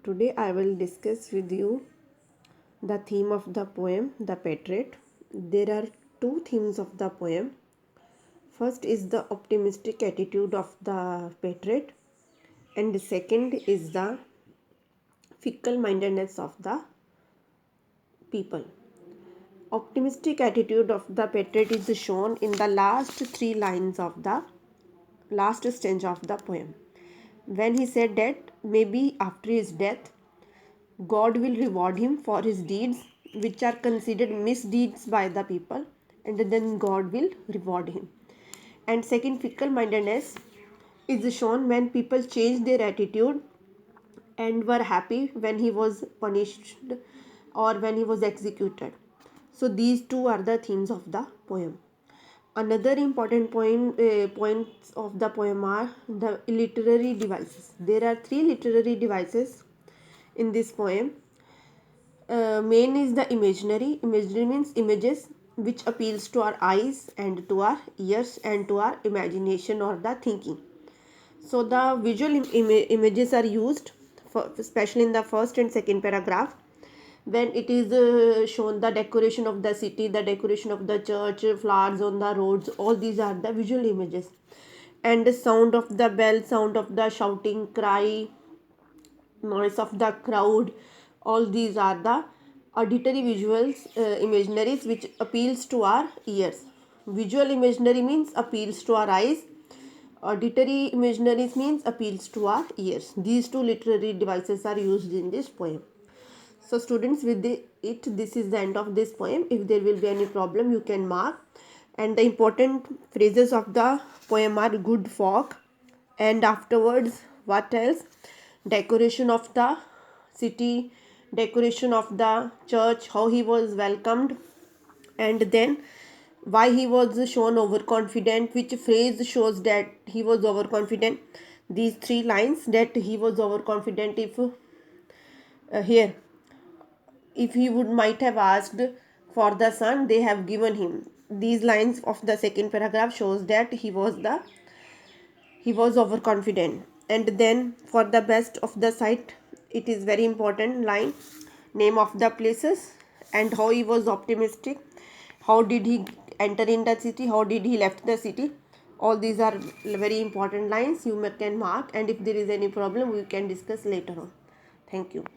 Today I will discuss with you the theme of the poem The Patriot. There are two themes of the poem. First is the optimistic attitude of the patriot, and the second is the fickle mindedness of the people. Optimistic attitude of the patriot is shown in the last three lines of the last stanza of the poem. When he said that maybe after his death God will reward him for his deeds, which are considered misdeeds by the people, and then God will reward him. And second, fickle mindedness is shown when people change their attitude and were happy when he was punished or when he was executed. So, these two are the themes of the poem. Another important points of the poem are the literary devices. There are three literary devices in this poem. Main is the imaginary. Imaginary means images which appeals to our eyes and to our ears and to our imagination or the thinking. So the visual images are used for, especially in the first and second paragraph, when it is shown the decoration of the city, the decoration of the church, flowers on the roads. All these are the visual images, and the sound of the bell, sound of the shouting cry, noise of the crowd. All these are the auditory visuals imaginaries which appeals to our ears. Visual imaginary means appeals to our eyes. Auditory imaginaries means appeals to our ears. These two literary devices are used in this poem. So students, with this is the end of this poem. If there will be any problem, you can mark. And the important phrases of the poem are good folk, and afterwards what else, decoration of the city, decoration of the church, how he was welcomed, and then why he was shown overconfident, which phrase shows that he was overconfident. These three lines that he was overconfident, here if he would might have asked for the son, they have given him. These lines of the second paragraph shows that he was overconfident. And then for the best of the site, it is very important line, name of the places and how he was optimistic, how did he enter in the city, how did he left the city. All these are very important lines, you can mark, and if there is any problem we can discuss later on. Thank you.